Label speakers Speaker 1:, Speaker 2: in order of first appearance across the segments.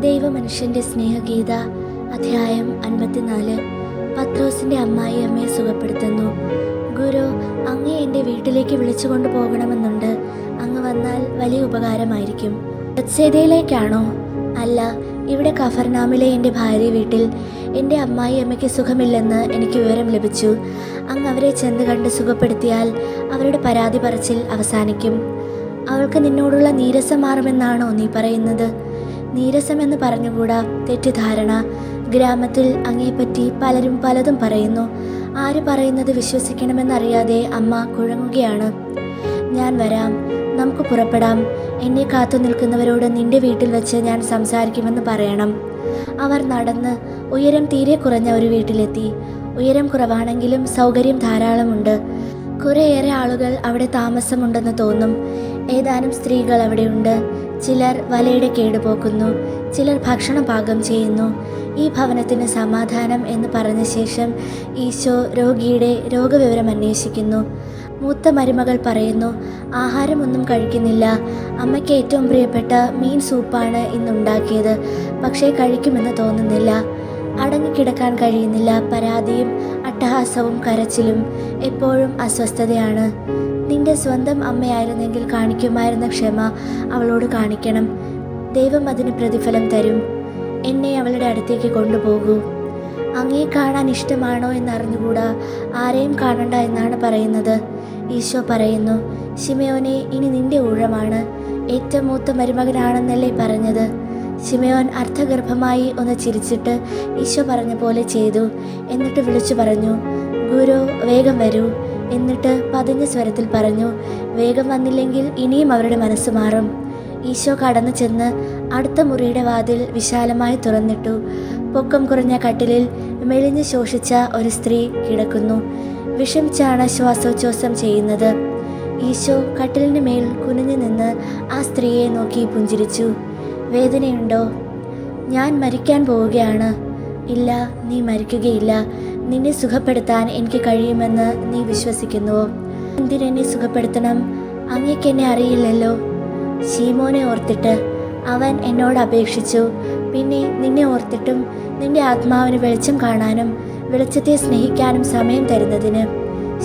Speaker 1: ദൈവമനുഷ്യന്റെ സ്നേഹഗീത അധ്യായം 54. പത്രോസിന്റെ അമ്മായി അമ്മയെ സുഖപ്പെടുത്തുന്നു. ഗുരു, അങ്ങേ എൻ്റെ വീട്ടിലേക്ക് വിളിച്ചുകൊണ്ടു പോകണമെന്നുണ്ട്. അങ്ങ് വന്നാൽ വലിയ ഉപകാരമായിരിക്കും. ബത്സേദയിലേക്കാണോ? അല്ല, ഇവിടെ കഫർനാമിലെ എൻ്റെ ഭാര്യ വീട്ടിൽ. എൻ്റെ അമ്മായി അമ്മയ്ക്ക് സുഖമില്ലെന്ന് എനിക്ക് വിവരം ലഭിച്ചു. അങ്ങ് അവരെ ചെന്ന് കണ്ട് സുഖപ്പെടുത്തിയാൽ അവരുടെ പരാതി പറച്ചിൽ അവസാനിക്കും. അവൾക്ക് നിന്നോടുള്ള നീരസം മാറുമെന്നാണോ നീ പറയുന്നത്? നീരസമെന്ന് പറഞ്ഞുകൂടാ, തെറ്റിദ്ധാരണ. ഗ്രാമത്തിൽ അങ്ങേപ്പറ്റി പലരും പലതും പറയുന്നു. ആര് പറയുന്നത് വിശ്വസിക്കണമെന്നറിയാതെ അമ്മ കുഴങ്ങുകയാണ്. ഞാൻ വരാം, നമുക്ക് പുറപ്പെടാം. എന്നെ കാത്തു നിൽക്കുന്നവരോട് നിന്റെ വീട്ടിൽ വെച്ച് ഞാൻ സംസാരിക്കുമെന്ന് പറയണം. അവർ നടന്ന് ഉയരം തീരെ കുറഞ്ഞ ഒരു വീട്ടിലെത്തി. ഉയരം കുറവാണെങ്കിലും സൗകര്യം ധാരാളമുണ്ട്. കുറേയേറെ ആളുകൾ അവിടെ താമസമുണ്ടെന്ന് തോന്നും. ഏതാനും സ്ത്രീകൾ അവിടെയുണ്ട്. ചിലർ വലയുടെ കേടുപോക്കുന്നു, ചിലർ ഭക്ഷണം പാകം ചെയ്യുന്നു. ഈ ഭവനത്തിന് സമാധാനം എന്ന് പറഞ്ഞ ശേഷം ഈശോ രോഗിയുടെ രോഗവിവരം അന്വേഷിക്കുന്നു. മൂത്ത മരുമകൾ പറയുന്നു, ആഹാരമൊന്നും കഴിക്കുന്നില്ല. അമ്മയ്ക്ക് ഏറ്റവും പ്രിയപ്പെട്ട മീൻ സൂപ്പാണ് ഇന്നുണ്ടാക്കിയത്, പക്ഷേ കഴിക്കുമെന്ന് തോന്നുന്നില്ല. അടങ്ങിക്കിടക്കാൻ കഴിയുന്നില്ല. പരാതിയും അട്ടഹാസവും കരച്ചിലും. എപ്പോഴും അസ്വസ്ഥതയാണ്. നിന്റെ സ്വന്തം അമ്മയായിരുന്നെങ്കിൽ കാണിക്കുമായിരുന്ന ക്ഷമ അവളോട് കാണിക്കണം. ദൈവം അതിന് പ്രതിഫലം തരും. എന്നെ അവളുടെ അടുത്തേക്ക് കൊണ്ടുപോകൂ. അങ്ങേ കാണാൻ ഇഷ്ടമാണോ എന്നറിഞ്ഞുകൂടാ, ആരെയും കാണണ്ട എന്നാണ് പറയുന്നത്. ഈശോ പറയുന്നു, ശിമയോനെ, ഇനി നിന്റെ ഊഴമാണ്. ഏറ്റവും മൂത്ത മരുമകനാണെന്നല്ലേ പറഞ്ഞത്? ശിമയോൻ അർത്ഥഗർഭമായി ഒന്ന് ചിരിച്ചിട്ട് ഈശോ പറഞ്ഞ പോലെ ചെയ്തു. എന്നിട്ട് വിളിച്ചു പറഞ്ഞു, ഗുരു, വേഗം വരൂ. എന്നിട്ട് പതിഞ്ഞ സ്വരത്തിൽ പറഞ്ഞു, വേഗം വന്നില്ലെങ്കിൽ ഇനിയും അവരുടെ മനസ്സ് മാറും. ഈശോ കടന്നു ചെന്ന് അടുത്ത മുറിയുടെ വാതിൽ വിശാലമായി തുറന്നിട്ടു. പൊക്കം കുറഞ്ഞ കട്ടിലിൽ മെലിഞ്ഞ് ശോഷിച്ച ഒരു സ്ത്രീ കിടക്കുന്നു. വിഷമിച്ചാണ് ശ്വാസോച്ഛ്വാസം ചെയ്യുന്നത്. ഈശോ കട്ടിലിന് മേൽ കുനിഞ്ഞു നിന്ന് ആ സ്ത്രീയെ നോക്കി പുഞ്ചിരിച്ചു. വേദനയുണ്ടോ? ഞാൻ മരിക്കാൻ പോവുകയാണ്. ഇല്ല, നീ മരിക്കുകയില്ല. നിന്നെ സുഖപ്പെടുത്താൻ എനിക്ക് കഴിയുമെന്ന് നീ വിശ്വസിക്കുന്നുവോ? എന്തിനെന്നെ സുഖപ്പെടുത്തണം? അങ്ങേക്ക് എന്നെ അറിയില്ലല്ലോ. ശീമോനെ ഓർത്തിട്ട് അവൻ എന്നോട് അപേക്ഷിച്ചു. പിന്നെ നിന്നെ ഓർത്തിട്ടും നിന്റെ ആത്മാവിന് വെളിച്ചം കാണാനും വെളിച്ചത്തെ സ്നേഹിക്കാനും സമയം തരുന്നതിന്.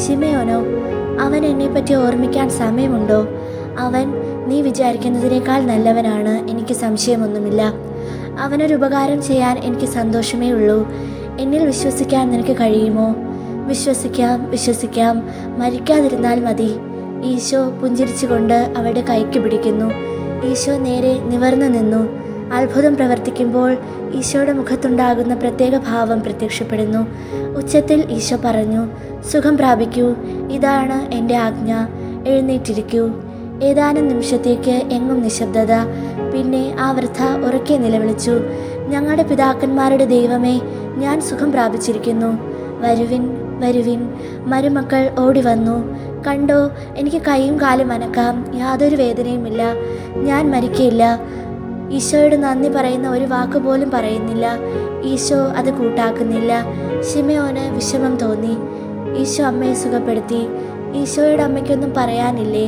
Speaker 1: ശിമയോനോ, അവൻ എന്നെപ്പറ്റി ഓർമ്മിക്കാൻ സമയമുണ്ടോ? അവൻ നീ വിചാരിക്കുന്നതിനേക്കാൾ നല്ലവനാണ്, എനിക്ക് സംശയമൊന്നുമില്ല. അവനൊരു ഉപകാരം ചെയ്യാൻ എനിക്ക് സന്തോഷമേ ഉള്ളൂ. എന്നിൽ വിശ്വസിക്കാൻ നിനക്ക് കഴിയുമോ? വിശ്വസിക്കാം. മരിക്കാതിരുന്നാൽ മതി. ഈശോ പുഞ്ചിരിച്ചുകൊണ്ട് അവളുടെ കൈക്ക് പിടിക്കുന്നു. ഈശോ നേരെ നിവർന്നു നിന്നു. അത്ഭുതം പ്രവർത്തിക്കുമ്പോൾ ഈശോയുടെ മുഖത്തുണ്ടാകുന്ന പ്രത്യേക ഭാവം പ്രത്യക്ഷപ്പെടുന്നു. ഉച്ചത്തിൽ ഈശോ പറഞ്ഞു, സുഖം പ്രാപിക്കൂ. ഇതാണ് എൻ്റെ ആജ്ഞ. എഴുന്നേറ്റിരിക്കൂ. ഏതാനും നിമിഷത്തേക്ക് എങ്ങും നിശബ്ദത. പിന്നെ ആ വൃദ്ധ ഉറക്കെ നിലവിളിച്ചു, ഞങ്ങളുടെ പിതാക്കന്മാരുടെ ദൈവമേ, ഞാൻ സുഖം പ്രാപിച്ചിരിക്കുന്നു. വരുവിൻ, വരുവിൻ. മരുമക്കൾ ഓടി വന്നു. കണ്ടോ, എനിക്ക് കൈയും കാലും അനക്കാം. യാതൊരു വേദനയുമില്ല. ഞാൻ മരിക്കയില്ല. ഈശോയോട് നന്ദി പറയുന്ന ഒരു വാക്ക് പോലും പറയുന്നില്ല. ഈശോ അത് കൂട്ടാക്കുന്നില്ല. ശിമയോന് വിഷമം തോന്നി. ഈശോ അമ്മയെ സുഖപ്പെടുത്തി. ഈശോയുടെ അമ്മയ്ക്കൊന്നും പറയാനില്ലേ?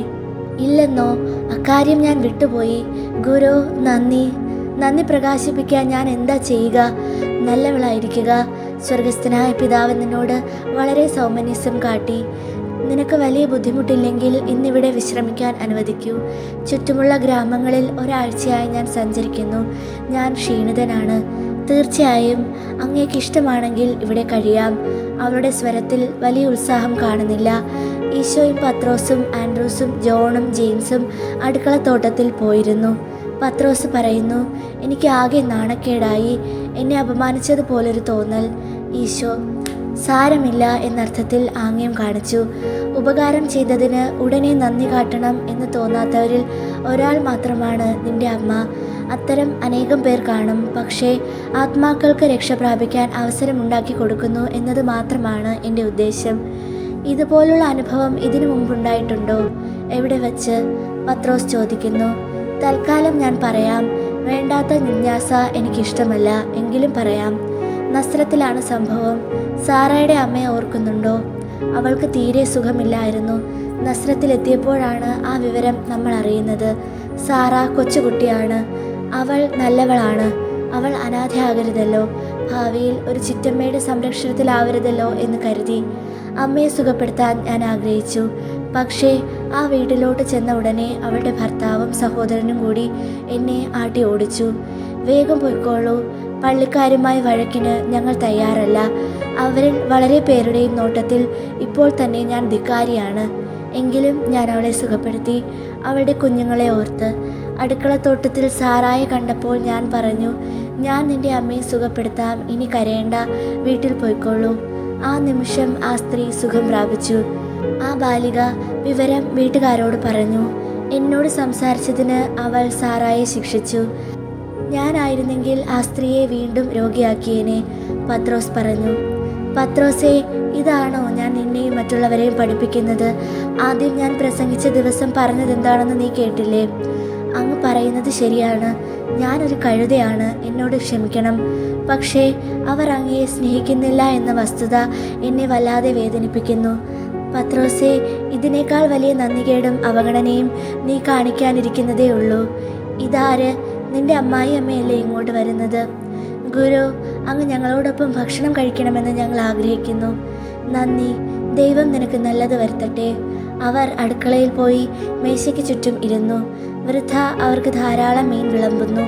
Speaker 1: ഇല്ലെന്നോ? അക്കാര്യം ഞാൻ വിട്ടുപോയി. ഗുരു, നന്ദി പ്രകാശിപ്പിക്കാൻ ഞാൻ എന്താ ചെയ്യുക? നല്ലവളായിരിക്കുക. സ്വർഗസ്ഥനായ പിതാവ് നിന്നോട് വളരെ സൗമനസ്യം കാട്ടി. നിനക്ക് വലിയ ബുദ്ധിമുട്ടില്ലെങ്കിൽ ഇന്നിവിടെ വിശ്രമിക്കാൻ അനുവദിക്കൂ. ചുറ്റുമുള്ള ഗ്രാമങ്ങളിൽ ഒരാഴ്ചയായി ഞാൻ സഞ്ചരിക്കുന്നു. ഞാൻ ക്ഷീണിതനാണ്. തീർച്ചയായും അങ്ങേക്ക് ഇഷ്ടമാണെങ്കിൽ ഇവിടെ കഴിയാം. അവളുടെ സ്വരത്തിൽ വലിയ ഉത്സാഹം കാണുന്നില്ല. ഈശോയും പത്രോസും ആൻഡ്രൂസും ജോണും ജെയിംസും അടുക്കളത്തോട്ടത്തിൽ പോയിരുന്നു. പത്രോസ് പറയുന്നു, എനിക്ക് ആകെ നാണക്കേടായി. എന്നെ അപമാനിച്ചതുപോലൊരു തോന്നൽ. ഈശോ സാരമില്ല എന്നർത്ഥത്തിൽ ആംഗ്യം കാണിച്ചു. ഉപകാരം ചെയ്തതിന് ഉടനെ നന്ദി കാട്ടണം എന്ന് തോന്നാത്തവരിൽ ഒരാൾ മാത്രമാണ് നിന്റെ അമ്മ. അത്തരം അനേകം പേർ കാണും. പക്ഷേ ആത്മാക്കൾക്ക് രക്ഷ പ്രാപിക്കാൻ അവസരമുണ്ടാക്കി കൊടുക്കുന്നു എന്നത് മാത്രമാണ് എൻ്റെ ഉദ്ദേശം. ഇതുപോലുള്ള അനുഭവം ഇതിനു മുമ്പുണ്ടായിട്ടുണ്ടോ? എവിടെ വച്ച്? പത്രോസ് ചോദിക്കുന്നു. തൽക്കാലം ഞാൻ പറയാം. വേണ്ടാത്ത ജിജ്ഞാസ എനിക്കിഷ്ടമല്ല, എങ്കിലും പറയാം. നസ്രത്തിലാണ് സംഭവം. സാറയുടെ അമ്മയെ ഓർക്കുന്നുണ്ടോ? അവൾക്ക് തീരെ സുഖമില്ലായിരുന്നു. നസ്രത്തിലെത്തിയപ്പോഴാണ് ആ വിവരം നമ്മൾ അറിയുന്നത്. സാറ കൊച്ചുകുട്ടിയാണ്. അവൾ നല്ലവളാണ്. അവൾ അനാഥയാകരുതല്ലോ, ഭാവിയിൽ ഒരു ചിറ്റമ്മയുടെ സംരക്ഷണത്തിലാവരുതല്ലോ എന്ന് കരുതി അമ്മയെ സുഖപ്പെടുത്താൻ ഞാൻ ആഗ്രഹിച്ചു. പക്ഷേ ആ വീട്ടിലോട്ട് ചെന്ന ഉടനെ അവളുടെ ഭർത്താവും സഹോദരനും കൂടി എന്നെ ആട്ടി ഓടിച്ചു. വേഗം പൊയ്ക്കോളൂ, പള്ളിക്കാരുമായി വഴക്കിന് ഞങ്ങൾ തയ്യാറല്ല. അവരിൽ വളരെ പേരുടെയും നോട്ടത്തിൽ ഇപ്പോൾ തന്നെ ഞാൻ ധിക്കാരിയാണ്. എങ്കിലും ഞാൻ അവളെ സുഖപ്പെടുത്തി, അവളുടെ കുഞ്ഞുങ്ങളെ ഓർത്ത്. അടുക്കളത്തോട്ടത്തിൽ സാറായെ കണ്ടപ്പോൾ ഞാൻ പറഞ്ഞു, ഞാൻ നിന്റെ അമ്മയെ സുഖപ്പെടുത്താം, ഇനി കരയേണ്ട, വീട്ടിൽ പോയിക്കോളൂ. ആ നിമിഷം ആ സ്ത്രീ സുഖം പ്രാപിച്ചു. ആ ബാലിക വിവരം വീട്ടുകാരോട് പറഞ്ഞു. എന്നോട് സംസാരിച്ചതിന് അവൾ സാറായെ ശിക്ഷിച്ചു. ഞാനായിരുന്നെങ്കിൽ ആ സ്ത്രീയെ വീണ്ടും രോഗിയാക്കിയേനെ, പത്രോസ് പറഞ്ഞു. പത്രോസേ, ഇതാണോ ഞാൻ നിന്നെയും മറ്റുള്ളവരെയും പഠിപ്പിക്കുന്നത്? ആദ്യം ഞാൻ പ്രസംഗിച്ച ദിവസം പറഞ്ഞതെന്താണെന്ന് നീ കേട്ടില്ലേ? അങ്ങ് പറയുന്നത് ശരിയാണ്, ഞാനൊരു കഴുതയാണ്, എന്നോട് ക്ഷമിക്കണം. പക്ഷേ അവർ അങ്ങയെ സ്നേഹിക്കുന്നില്ല എന്ന വസ്തുത എന്നെ വല്ലാതെ വേദനിപ്പിക്കുന്നു. പത്രോസേ, ഇതിനേക്കാൾ വലിയ നന്ദികേടും അവഗണനയും നീ കാണിക്കാനിരിക്കുന്നതേ ഉള്ളൂ. ഇതാര്? നിന്റെ അമ്മായി അമ്മയല്ലേ ഇങ്ങോട്ട് വരുന്നത്? ഗുരു, അങ്ങ് ഞങ്ങളോടൊപ്പം ഭക്ഷണം കഴിക്കണമെന്ന് ഞങ്ങൾ ആഗ്രഹിക്കുന്നു. നന്ദി, ദൈവം നിനക്ക് നല്ലത് വരുത്തട്ടെ. അവർ അടുക്കളയിൽ പോയി മേശയ്ക്ക് ചുറ്റും ഇരുന്നു. വൃദ്ധ അവർക്ക് ധാരാളം മീൻ വിളമ്പുന്നു,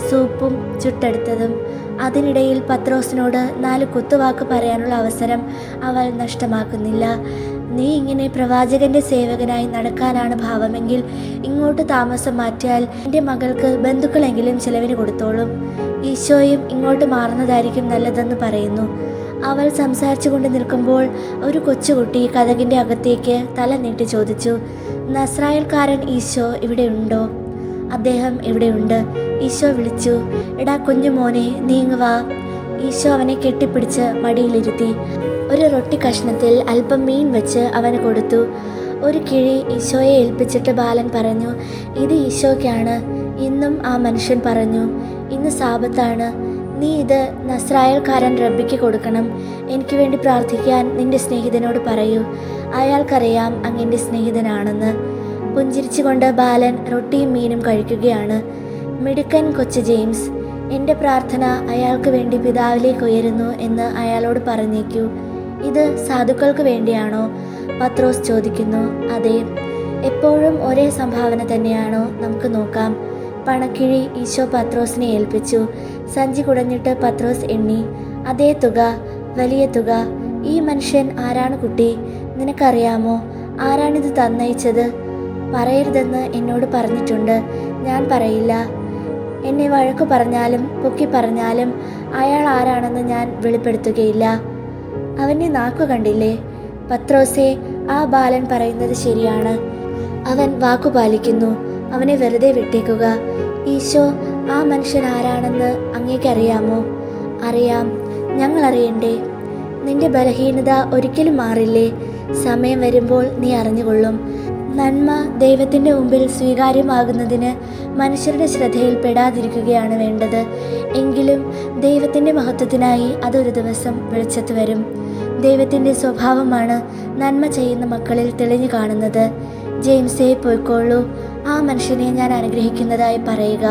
Speaker 1: സൂപ്പും ചുട്ടെടുത്തതും. അതിനിടയിൽ പത്രോസിനോട് 4 കുത്തുവാക്ക് പറയാനുള്ള അവസരം അവൾ നഷ്ടമാക്കുന്നില്ല. നീ ഇങ്ങനെ പ്രവാചകന്റെ സേവകനായി നടക്കാനാണ് ഭാവമെങ്കിൽ ഇങ്ങോട്ട് താമസം മാറ്റിയാൽ എൻ്റെ മകൾക്ക് ബന്ധുക്കളെങ്കിലും ചിലവിന് കൊടുത്തോളും. ഈശോയും ഇങ്ങോട്ട് മാറുന്നതായിരിക്കും നല്ലതെന്ന് പറയുന്നു. അവൾ സംസാരിച്ചു കൊണ്ട് നിൽക്കുമ്പോൾ ഒരു കൊച്ചുകുട്ടി കതകിൻ്റെ അകത്തേക്ക് തല നീട്ടി ചോദിച്ചു, നസ്രായൽക്കാരൻ ഈശോ ഇവിടെ ഉണ്ടോ? അദ്ദേഹം ഇവിടെയുണ്ട്, ഈശോ വിളിച്ചു. എടാ കുഞ്ഞു മോനെ, നീങ്ങ് വാ. ഈശോ അവനെ കെട്ടിപ്പിടിച്ച് മടിയിലിരുത്തി. ഒരു റൊട്ടി കഷ്ണത്തിൽ അല്പം മീൻ വെച്ച് അവന് കൊടുത്തു. ഒരു കിഴി ഈശോയെ ഏൽപ്പിച്ചിട്ട് ബാലൻ പറഞ്ഞു, ഇത് ഈശോയ്ക്കാണ്. ഇന്നും ആ മനുഷ്യൻ പറഞ്ഞു, ഇന്ന് സാബത്താണ്, നീ ഇത് നസ്രായൽക്കാരൻ റബ്ബിക്ക് കൊടുക്കണം. എനിക്ക് വേണ്ടി പ്രാർത്ഥിക്കാൻ നിന്റെ സ്നേഹിതനോട് പറയൂ, അയാൾക്കറിയാം അങ്ങെൻ്റെ സ്നേഹിതനാണെന്ന്. പുഞ്ചിരിച്ചുകൊണ്ട് ബാലൻ റൊട്ടിയും മീനും കഴിക്കുകയാണ്. മിടുക്കൻ കൊച്ചു ജെയിംസ്, എൻ്റെ പ്രാർത്ഥന അയാൾക്ക് വേണ്ടി പിതാവിലേക്ക് ഉയരുന്നു എന്ന് അയാളോട് പറഞ്ഞേക്കൂ. ഇത് സാധുക്കൾക്ക് വേണ്ടിയാണോ? പത്രോസ് ചോദിക്കുന്നു. അതെ. എപ്പോഴും ഒരേ സംഭാവന തന്നെയാണോ? നമുക്ക് നോക്കാം. പണക്കിഴി ഈശോ പത്രോസിനെ ഏൽപ്പിച്ചു. സഞ്ചി കുടഞ്ഞിട്ട് പത്രോസ് എണ്ണി. അതേ തുക, വലിയ തുക. ഈ മനുഷ്യൻ ആരാണ് കുട്ടി? നിനക്കറിയാമോ? ആരാണിത് തന്നയിച്ചത്? പറയരുതെന്ന് എന്നോട് പറഞ്ഞിട്ടുണ്ട്. ഞാൻ പറയില്ല. എന്നെ വഴക്കു പറഞ്ഞാലും പൊക്കി പറഞ്ഞാലും അയാൾ ആരാണെന്ന് ഞാൻ വെളിപ്പെടുത്തുകയില്ല. അവൻ്റെ നാക്കു കണ്ടില്ലേ? പത്രോസേ, ആ ബാലൻ പറയുന്നത് ശരിയാണ്. അവൻ വാക്കുപാലിക്കുന്നു. അവനെ വെറുതെ വിട്ടേക്കുക. ഈശോ, ആ മനുഷ്യൻ ആരാണെന്ന് അങ്ങേക്കറിയാമോ? അറിയാം. ഞങ്ങൾ അറിയണ്ടേ? നിന്റെ ബലഹീനത ഒരിക്കലും മാറില്ലേ? സമയം വരുമ്പോൾ നീ അറിഞ്ഞുകൊള്ളും. നന്മ ദൈവത്തിൻ്റെ മുമ്പിൽ സ്വീകാര്യമാകുന്നതിന് മനുഷ്യരുടെ ശ്രദ്ധയിൽ പെടാതിരിക്കുകയാണ് വേണ്ടത്. എങ്കിലും ദൈവത്തിൻ്റെ മഹത്വത്തിനായി അതൊരു ദിവസം വെളിച്ചത്ത് വരും. ദൈവത്തിൻ്റെ സ്വഭാവമാണ് നന്മ ചെയ്യുന്ന മക്കളിൽ തെളിഞ്ഞു കാണുന്നത്. ജെയിംസേ, പോയിക്കോളൂ. ആ മനുഷ്യനെ ഞാൻ അനുഗ്രഹിക്കുന്നതായി പറയുക.